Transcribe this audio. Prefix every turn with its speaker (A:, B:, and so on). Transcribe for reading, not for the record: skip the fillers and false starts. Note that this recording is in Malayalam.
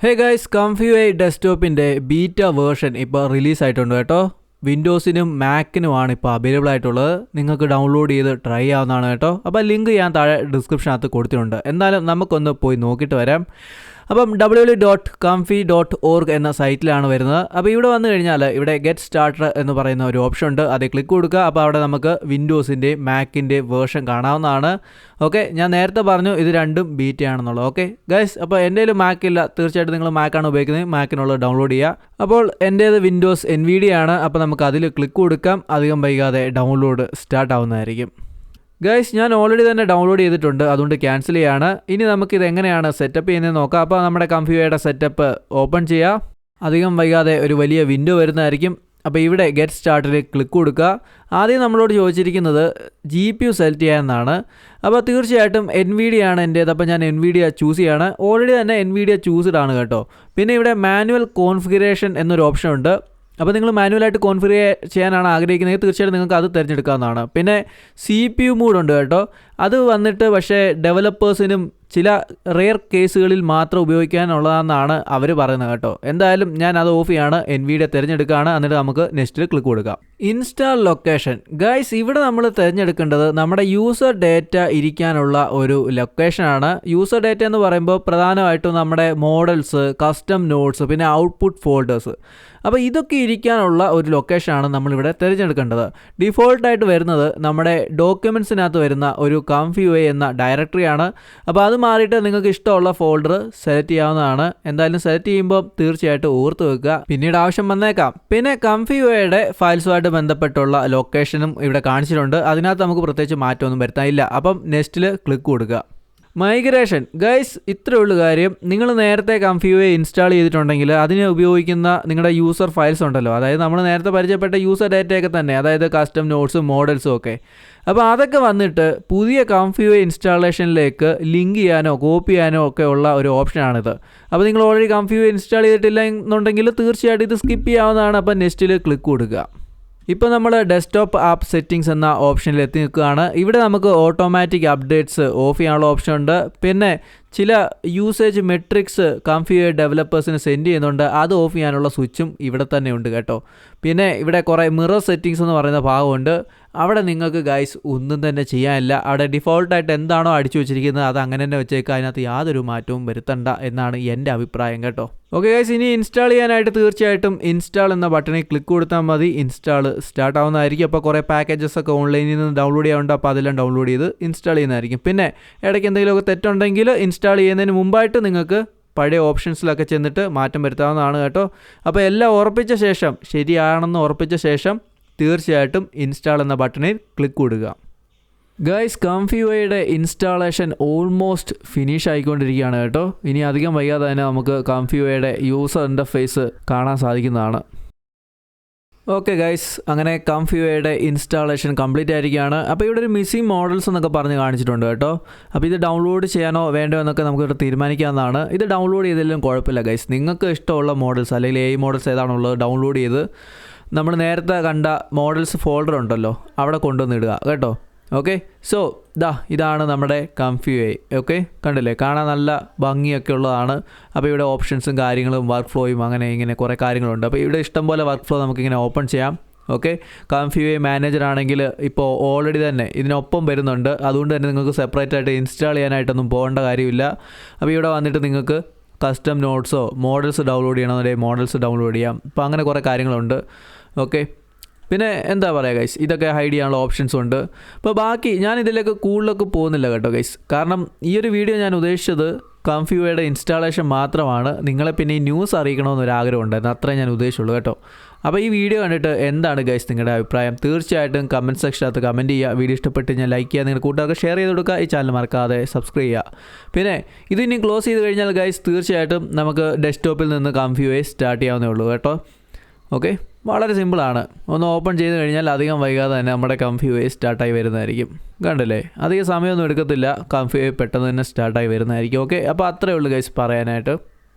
A: ഹേ ഗൈസ്, കംഫ്യൂഐ ഡെസ്ക്ടോപ്പിൻ്റെ ബീറ്റ വേർഷൻ ഇപ്പോൾ റിലീസായിട്ടുണ്ട് കേട്ടോ. വിൻഡോസിനും മാക്കിനുമാണ് ഇപ്പോൾ അവൈലബിൾ ആയിട്ടുള്ളത്. നിങ്ങൾക്ക് ഡൗൺലോഡ് ചെയ്ത് ട്രൈ ആവുന്നതാണ് കേട്ടോ. അപ്പോൾ ലിങ്ക് ഞാൻ താഴെ ഡിസ്ക്രിപ്ഷനകത്ത് കൊടുത്തിട്ടുണ്ട്. എന്തായാലും നമുക്കൊന്ന് പോയി നോക്കിയിട്ട് വരാം. അപ്പം www.comfy.org എന്ന സൈറ്റിലാണ് വരുന്നത്. അപ്പോൾ ഇവിടെ വന്നു കഴിഞ്ഞാൽ ഇവിടെ ഗെറ്റ് സ്റ്റാർട്ടർ എന്ന് പറയുന്ന ഒരു ഓപ്ഷൻ ഉണ്ട്. അതിൽ ക്ലിക്ക് കൊടുക്കുക. അപ്പോൾ അവിടെ നമുക്ക് വിൻഡോസിൻ്റെ മാക്കിൻ്റെ വേർഷൻ കാണാവുന്നതാണ്. ഓക്കെ, ഞാൻ നേരത്തെ പറഞ്ഞു ഇത് രണ്ടും ബീറ്റയാണെന്നുള്ളത്. ഓക്കെ ഗൈസ്, അപ്പോൾ എൻ്റെ കയ്യിൽ മാക്കില്ല. തീർച്ചയായിട്ടും നിങ്ങൾ മാക്കാണ് ഉപയോഗിക്കുന്നത്, മാക്കിനുള്ളത് ഡൗൺലോഡ് ചെയ്യുക. അപ്പോൾ എൻ്റേത് വിൻഡോസ് NVIDIA ആണ്. അപ്പോൾ നമുക്ക് അതിൽ ക്ലിക്ക് കൊടുക്കാം. അധികം വൈകാതെ ഡൗൺലോഡ് സ്റ്റാർട്ട് ആവുന്നതായിരിക്കും. ഗൈസ്, ഞാൻ ഓൾറെഡി തന്നെ ഡൗൺലോഡ് ചെയ്തിട്ടുണ്ട്, അതുകൊണ്ട് ക്യാൻസൽ ചെയ്യാണ്. ഇനി നമുക്കിത് എങ്ങനെയാണ് സെറ്റപ്പ് ചെയ്യുന്നത് നോക്കാം. അപ്പോൾ നമ്മുടെ കംഫ്യൂയുടെ സെറ്റപ്പ് ഓപ്പൺ ചെയ്യുക. അധികം വൈകാതെ ഒരു വലിയ വിൻഡോ വരുന്നതായിരിക്കും. അപ്പോൾ ഇവിടെ ഗെറ്റ് സ്റ്റാർട്ടിൽ ക്ലിക്ക് കൊടുക്കുക. ആദ്യം നമ്മളോട് ചോദിച്ചിരിക്കുന്നത് GPU സെലക്ട് ചെയ്യാമെന്നാണ്. അപ്പോൾ തീർച്ചയായിട്ടും NVIDIA ആണ് എൻ്റേത്. അപ്പോൾ ഞാൻ NVIDIA ചൂസ് ചെയ്യാണ്. ഓൾറെഡി തന്നെ NVIDIA ചൂസ്ഡ് ആണ് കേട്ടോ. പിന്നെ ഇവിടെ മാനുവൽ കോൺഫിഗറേഷൻ എന്നൊരു ഓപ്ഷൻ ഉണ്ട്. അപ്പോൾ നിങ്ങൾ മാനുവലായിട്ട് കോൺഫിഗർ ചെയ്യാനാണ് ആഗ്രഹിക്കുന്നത്, തീർച്ചയായിട്ടും നിങ്ങൾക്ക് അത് തിരഞ്ഞെടുക്കാവുന്നതാണ്. പിന്നെ CPU മോഡ് ഉണ്ട് കേട്ടോ. അത് വന്നിട്ട് പക്ഷേ ഡെവലപ്പേഴ്സിനും ചില റെയർ കേസുകളിൽ മാത്രം ഉപയോഗിക്കാനുള്ളതെന്നാണ് അവർ പറയുന്നത് കേട്ടോ. എന്തായാലും ഞാൻ അത് ഓഫ് ചെയ്യാണ്, NVIDIA തിരഞ്ഞെടുക്കുകയാണ്. എന്നിട്ട് നമുക്ക് നെക്സ്റ്റിൽ ക്ലിക്ക് കൊടുക്കാം. Install location. ഗൈസ്, ഇവിടെ നമ്മൾ തിരഞ്ഞെടുക്കേണ്ടത് നമ്മുടെ യൂസർ ഡേറ്റ ഇരിക്കാനുള്ള ഒരു ലൊക്കേഷനാണ്. യൂസർ ഡേറ്റ എന്ന് പറയുമ്പോൾ പ്രധാനമായിട്ടും നമ്മുടെ മോഡൽസ്, കസ്റ്റം നോട്ട്സ്, പിന്നെ ഔട്ട്പുട്ട് ഫോൾഡേഴ്സ്. അപ്പോൾ ഇതൊക്കെ ഇരിക്കാനുള്ള ഒരു ലൊക്കേഷനാണ് നമ്മളിവിടെ തിരഞ്ഞെടുക്കേണ്ടത്. ഡിഫോൾട്ടായിട്ട് വരുന്നത് നമ്മുടെ ഡോക്യുമെൻറ്റ്സിനകത്ത് വരുന്ന ഒരു കംഫ്യൂഐ എന്ന ഡയറക്ടറിയാണ്. അപ്പോൾ അത് മാറിയിട്ട് നിങ്ങൾക്ക് ഇഷ്ടമുള്ള ഫോൾഡർ സെലക്ട് ചെയ്യാവുന്നതാണ്. എന്തായാലും സെലക്ട് ചെയ്യുമ്പോൾ തീർച്ചയായിട്ടും ഓർത്ത് വെക്കുക, പിന്നീട് ആവശ്യം വന്നേക്കാം. പിന്നെ കംഫ്യൂഐയുടെ ഫയൽസുമായിട്ട് ബന്ധപ്പെട്ടുള്ള ലൊക്കേഷനും ഇവിടെ കാണിച്ചിട്ടുണ്ട്. അതിനകത്ത് നമുക്ക് പ്രത്യേകിച്ച് മാറ്റമൊന്നും വരുത്താനില്ല. അപ്പം നെക്സ്റ്റിൽ ക്ലിക്ക് കൊടുക്കുക. മൈഗ്രേഷൻ. ഗൈസ്, ഇത്രയേ ഉള്ളൂ കാര്യം. നിങ്ങൾ നേരത്തെ കംഫ്യൂഐ ഇൻസ്റ്റാൾ ചെയ്തിട്ടുണ്ടെങ്കിൽ അതിന് ഉപയോഗിക്കുന്ന നിങ്ങളുടെ യൂസർ ഫയൽസ് ഉണ്ടല്ലോ, അതായത് നമ്മൾ നേരത്തെ പരിചയപ്പെട്ട യൂസർ ഡേറ്റയൊക്കെ തന്നെ, അതായത് കസ്റ്റം നോട്ട്സും മോഡൽസും ഒക്കെ. അപ്പോൾ അതൊക്കെ വന്നിട്ട് പുതിയ കംഫ്യൂഐ ഇൻസ്റ്റാളേഷനിലേക്ക് ലിങ്ക് ചെയ്യാനോ കോപ്പി ചെയ്യാനോ ഒക്കെ ഉള്ള ഒരു ഓപ്ഷനാണിത്. അപ്പോൾ നിങ്ങൾ ഓൾറെഡി കംഫ്യൂഐ ഇൻസ്റ്റാൾ ചെയ്തിട്ടില്ല എന്നുണ്ടെങ്കിൽ തീർച്ചയായിട്ടും ഇത് സ്കിപ്പ് ചെയ്യാവുന്നതാണ്. അപ്പോൾ നെക്സ്റ്റിൽ ക്ലിക്ക് കൊടുക്കുക. ഇപ്പോൾ നമ്മൾ ഡെസ്ക്ടോപ്പ് ആപ്പ് സെറ്റിംഗ്സ് എന്ന ഓപ്ഷനിൽ എത്തി നിൽക്കുകയാണ്. ഇവിടെ നമുക്ക് ഓട്ടോമാറ്റിക് അപ്ഡേറ്റ്സ് ഓഫ് ചെയ്യാനുള്ള ഓപ്ഷൻ ഉണ്ട്. പിന്നെ ചില യൂസേജ് മെട്രിക്സ് കംഫ്യൂഐ ഡെവലപ്പേഴ്സിന് സെൻഡ് ചെയ്യുന്നുണ്ട്. അത് ഓഫ് ചെയ്യാനുള്ള സ്വിച്ചും ഇവിടെ തന്നെ ഉണ്ട് കേട്ടോ. പിന്നെ ഇവിടെ കുറേ മിറർ സെറ്റിംഗ്സ് എന്ന് പറയുന്ന ഭാഗമുണ്ട്. അവിടെ നിങ്ങൾക്ക് ഗൈസ് ഒന്നും തന്നെ ചെയ്യാനില്ല. അവിടെ ഡിഫോൾട്ടായിട്ട് എന്താണോ അടിച്ചു വെച്ചിരിക്കുന്നത് അത് അങ്ങനെ തന്നെ വെച്ചേക്കുക. അതിനകത്ത് യാതൊരു മാറ്റവും വരുത്തണ്ട എന്നാണ് എൻ്റെ അഭിപ്രായം കേട്ടോ. ഓക്കെ ഗൈസ്, ഇനി ഇൻസ്റ്റാൾ ചെയ്യാനായിട്ട് തീർച്ചയായിട്ടും ഇൻസ്റ്റാൾ എന്ന ബട്ടണിൽ ക്ലിക്ക് കൊടുത്താൽ മതി. ഇൻസ്റ്റാൾ സ്റ്റാർട്ട് ആവുന്നതായിരിക്കും. അപ്പോൾ കുറേ പാക്കേജസ് ഒക്കെ ഓൺലൈനിൽ നിന്ന് ഡൗൺലോഡ് ചെയ്യാറുണ്ട്. അപ്പോൾ അതെല്ലാം ഡൗൺലോഡ് ചെയ്ത് ഇൻസ്റ്റാൾ ചെയ്യുന്നതായിരിക്കും. പിന്നെ ഇടയ്ക്ക് എന്തെങ്കിലുമൊക്കെ തെറ്റുണ്ടെങ്കിൽ ഇൻസ്റ്റാൾ ചെയ്യുന്നതിന് മുമ്പായിട്ട് നിങ്ങൾക്ക് പഴയ ഓപ്ഷൻസിലൊക്കെ ചെന്നിട്ട് മാറ്റം വരുത്താവുന്നതാണ് കേട്ടോ. അപ്പോൾ എല്ലാം ഉറപ്പിച്ച ശേഷം, ശരിയാണെന്ന് ഉറപ്പിച്ച ശേഷം തീർച്ചയായിട്ടും ഇൻസ്റ്റാൾ എന്ന ബട്ടണിൽ ക്ലിക്ക് കൊടുക്കുക. ഗൈസ്, കംഫ്യൂഐയുടെ ഇൻസ്റ്റാളേഷൻ ഓൾമോസ്റ്റ് ഫിനിഷ് ആയിക്കൊണ്ടിരിക്കുകയാണ് കേട്ടോ. ഇനി അധികം വൈകാതെ തന്നെ നമുക്ക് കംഫ്യൂഐയുടെ യൂസർ ഇൻ്റർഫേസ് കാണാൻ സാധിക്കുന്നതാണ്. ഓക്കെ ഗൈസ്, അങ്ങനെ കംഫ്യൂഐയുടെ ഇൻസ്റ്റാളേഷൻ കംപ്ലീറ്റ് ആയിരിക്കുകയാണ്. അപ്പോൾ ഇവിടെ ഒരു മിസ്സിംഗ് മോഡൽസ് എന്നൊക്കെ പറഞ്ഞ് കാണിച്ചിട്ടുണ്ട് കേട്ടോ. അപ്പോൾ ഇത് ഡൗൺലോഡ് ചെയ്യാനോ വേണ്ടോ എന്നൊക്കെ നമുക്കിവിടെ തീരുമാനിക്കാവുന്നതാണ്. ഇത് ഡൗൺലോഡ് ചെയ്തതിലും കുഴപ്പമില്ല ഗൈസ്. നിങ്ങൾക്ക് ഇഷ്ടമുള്ള മോഡൽസ് അല്ലെങ്കിൽ AI മോഡൽസ് ഏതാണുള്ളത് ഡൗൺലോഡ് ചെയ്ത് നമ്മൾ നേരത്തെ കണ്ട മോഡൽസ് ഫോൾഡർ ഉണ്ടല്ലോ അവിടെ കൊണ്ടുവന്നിടുക കേട്ടോ. ഓക്കെ, സോ ഇതാണ് നമ്മുടെ കംഫ്യൂഐ. ഓക്കെ, കണ്ടില്ലേ, കാണാൻ നല്ല ഭംഗിയൊക്കെ ഉള്ളതാണ്. അപ്പോൾ ഇവിടെ ഓപ്ഷൻസും കാര്യങ്ങളും വർക്ക് ഫ്ലോയും അങ്ങനെ ഇങ്ങനെ കുറേ കാര്യങ്ങളുണ്ട്. അപ്പോൾ ഇവിടെ ഇഷ്ടംപോലെ വർക്ക് ഫ്ലോ നമുക്കിങ്ങനെ ഓപ്പൺ ചെയ്യാം. ഓക്കെ, കംഫ്യൂഐ മാനേജർ ആണെങ്കിൽ ഇപ്പോൾ ഓൾറെഡി തന്നെ ഇതിനൊപ്പം വരുന്നുണ്ട്. അതുകൊണ്ട് തന്നെ നിങ്ങൾക്ക് സെപ്പറേറ്റ് ആയിട്ട് ഇൻസ്റ്റാൾ ചെയ്യാനായിട്ടൊന്നും പോകേണ്ട കാര്യമില്ല. അപ്പോൾ ഇവിടെ വന്നിട്ട് നിങ്ങൾക്ക് കസ്റ്റം നോട്ട്സോ മോഡൽസ് ഡൗൺലോഡ് ചെയ്യണമെന്നുണ്ടെങ്കിൽ മോഡൽസ് ഡൗൺലോഡ് ചെയ്യാം. അപ്പോൾ അങ്ങനെ കുറേ കാര്യങ്ങളുണ്ട്. ഓക്കെ, പിന്നെ എന്താ പറയുക ഗൈസ്, ഇതൊക്കെ ഹൈഡ് ചെയ്യാനുള്ള ഓപ്ഷൻസും ഉണ്ട്. അപ്പോൾ ബാക്കി ഞാൻ ഇതിലേക്ക് കൂടുതലൊക്കെ പോകുന്നില്ല കേട്ടോ ഗൈസ്. കാരണം ഈ ഒരു വീഡിയോ ഞാൻ ഉദ്ദേശിച്ചത് കംഫ്യൂഐയുടെ ഇൻസ്റ്റാളേഷൻ മാത്രമാണ്. നിങ്ങളെ പിന്നെ ഈ ന്യൂസ് അറിയിക്കണമെന്നൊരാഗ്രഹം ഉണ്ടായിരുന്നു, അത്രേ ഞാൻ ഉദ്ദേശിച്ചുള്ളൂ കേട്ടോ. അപ്പോൾ ഈ വീഡിയോ കണ്ടിട്ട് എന്താണ് ഗൈസ് നിങ്ങളുടെ അഭിപ്രായം? തീർച്ചയായിട്ടും കമൻറ്റ് സെക്ഷനകത്ത് കമൻറ്റ് ചെയ്യുക. വീഡിയോ ഇഷ്ടപ്പെട്ട് ഞാൻ ലൈക്ക് ചെയ്യുക, നിങ്ങളുടെ കൂട്ടുകാർക്ക് ഷെയർ ചെയ്ത് കൊടുക്കുക. ഈ ചാനൽ മറക്കാതെ സബ്സ്ക്രൈബ് ചെയ്യുക. പിന്നെ ഇത് ഇനി ക്ലോസ് ചെയ്ത് കഴിഞ്ഞാൽ ഗൈസ് തീർച്ചയായിട്ടും നമുക്ക് ഡെസ്ക്ടോപ്പിൽ നിന്ന് കംഫ്യൂഐ സ്റ്റാർട്ട് ചെയ്യാവുന്നേ ഉള്ളൂ കേട്ടോ. ഓക്കെ, വളരെ സിമ്പിളാണ്. ഒന്ന് ഓപ്പൺ ചെയ്ത് കഴിഞ്ഞാൽ അധികം വൈകാതെ തന്നെ നമ്മുടെ കംഫ്യൂഐ സ്റ്റാർട്ടായി വരുന്നതായിരിക്കും. കണ്ടില്ലേ, അധികം സമയമൊന്നും എടുക്കത്തില്ല, കംഫ്യൂഐ പെട്ടെന്ന് തന്നെ സ്റ്റാർട്ടായി വരുന്നതായിരിക്കും. ഓക്കെ, അപ്പോൾ അത്രയേ ഉള്ളൂ ഗൈസ് പറയാനായിട്ട്.